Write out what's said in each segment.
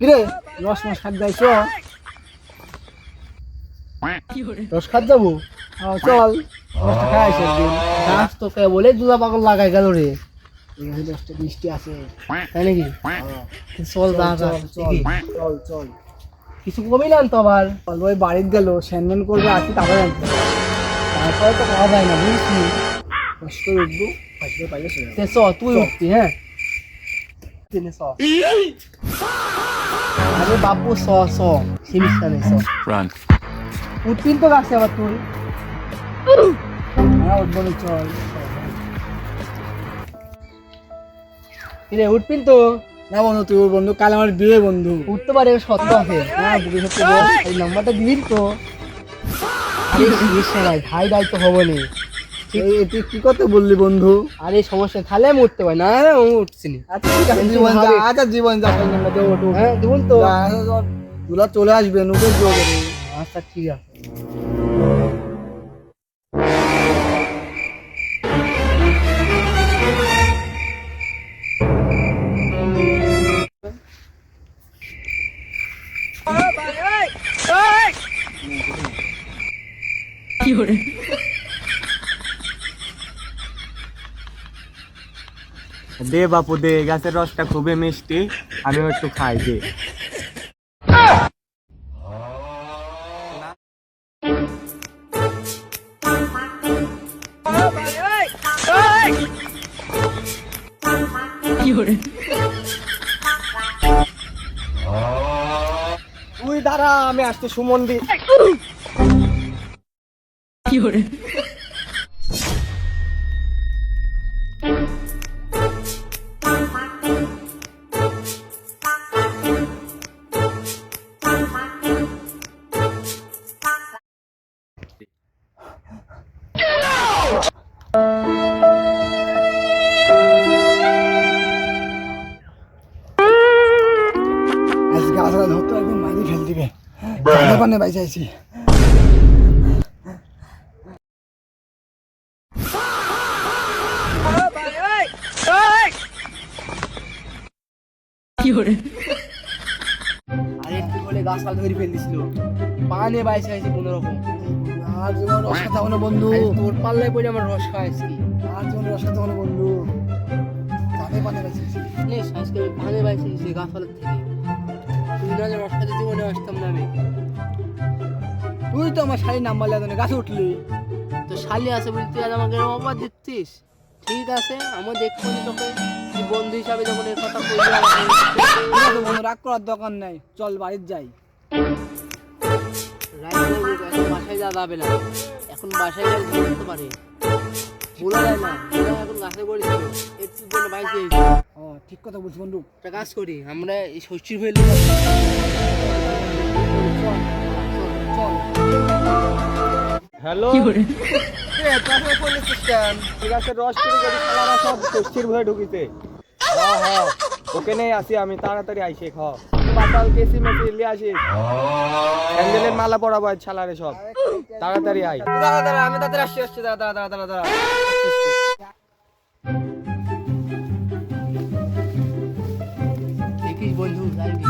কিরে রস মস খাত যাইছো? রস খাত যাবো? চল রসটা খাই আসি একদিন। গাছ তো কে বলে দুলা পাগল লাগাই গেল রে। রসটা মিষ্টি আছে তাই নাকি? চল চল চল কিছু কমই না তো আবার ওই বাড়িতে গেল স্যান্ডম্যান করবে আসি তারপরে আনতে তারপরে তো খাওয়া যায় না বুঝছি। কষ্ট করে উঠবো কষ্ট করে পাইলে চ তুই উঠবি হ্যাঁ চ আরে বাবু চ সিমিস্টার নেই উঠবি তো গাছে আবার তুই হ্যাঁ উঠবো না চল কিরে উঠবি তো না বন্ধু তুই ওর বন্ধু কাল আমার বিয়ে বন্ধু উঠতে পারে সত্য আছে হ্যাঁ বুঝে সত্যি বল এই নাম্বারটা দিবি তো ভাই দায়িত্ব হবো নি তুই কি কথা বললি বন্ধু আরে সমস্যা তাহলে আমি উঠতে পারি না আমি উঠছি না আচ্ছা ঠিক আছে জীবন যা হ্যাঁ জীবন তো তুলা চলে আসবে উঠে আচ্ছা ঠিক আছে দে বাপু দে গাছের রসটা খুবই মিষ্টি আমিও একটু খাই দে তুই দাঁড়া আমি আসতে সুমন্দি গাছরা ধরতে একদম মাঝে ফেল দিবে পানে বাইচাইছি আরে একটু বলে গাছটা ধরে ফেল দিছিল পানে বাইচাইছি কোনো রকম আর জীবন রস খাতে না বন্ধু তোর পাল্লায় পড়ে আমার রস খাইছি আর জীবন রস খাতে না বন্ধু পানে বাইচাইছি আজকে পানে বাইচাইছি গাছপালার থেকে তুই না রস খাতে জীবনে আসতাম না আমি তুই তো আমার শালি নাম্বার লাগে গাছে উঠলি তো শালি আছে বলি তুই আর আমাকে অবাদ দিচ্ছিস ঠিক আছে আমার দেখবো তোকে তুই বন্ধু হিসাবে যখন এর কথা বললি বন্ধু রাগ করার দরকার নাই চল বাড়িতে যাই এখন বাসায় যাওয়া যাবে না এখন বাসায় গেলে বলতে পারে বলা যায় না এখন গাছে করেছিল এর জন্য বাইকে ও ঠিক কথা বলছি বন্ধু একটা কাজ করি আমরা এই ষষ্ঠীর হয়ে হ্যালো গাছের রস করে যদি খালারা সব ষষ্ঠীর ভয়ে ঢুকিতে হ্যাঁ ওকে নেই আসি আমি তাড়াতাড়ি আইসে খাও বাতাল কেসি মেসি লিয়ে আসিস স্যান্ডেলের মালা পরাবো ছালারে সব তাড়াতাড়ি আই দাঁড়া আমি তাদের আসছি দাঁড়া দেখিস বন্ধু যাইবি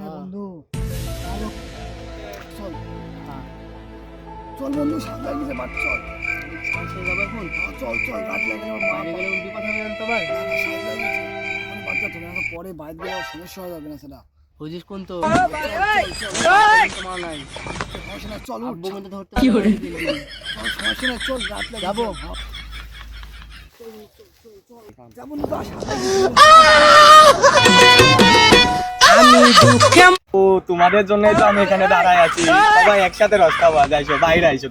বন্ধু চল বন্ধু সামনে গিয়ে বাট চল যাবে এখন চল রাত লাগে বাইরে গেলে উল্টি কথা জানতে পার বাচ্চা তুমি আমাকে পরে বাইরে গেলে সমস্যা হয়ে যাবে না সেটা বুঝিস কোন তো নাই চল ধরতে কি করে সমস্যা না চল রাত লাগে যাবো যাবো আমি দুঃখে ও তোমাদের জন্যই তো আমি এখানে দাঁড়ায় আছি সবাই একসাথে রস খাওয়া যাইছো বাইরে আইছো